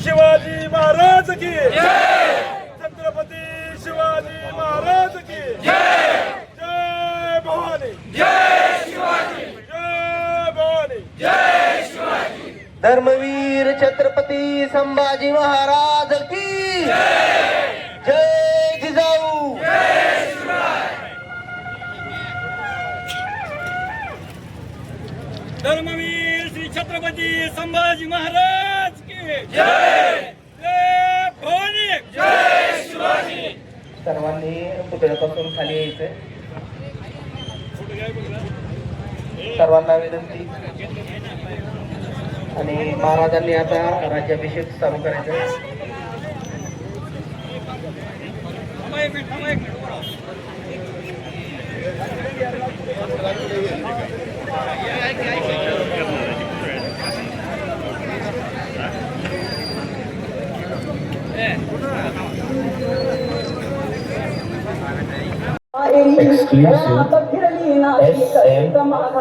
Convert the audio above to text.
शिवाजी महाराज की छत्रपती शिवाजी महाराज की जय भवानी जय भवानी धर्मवीर छत्रपती संभाजी महाराज की जय जिजाऊ। धर्मवीर श्री छत्रपती संभाजी महाराज की जय भवानी जय शिवाजी। सर्वांनी पुतळ्यापासून खाली यायचंय। सर्वांना विनंती। आणि महाराजांनी आता राज्याभिषेक चालू करायचा। Exclusive SMR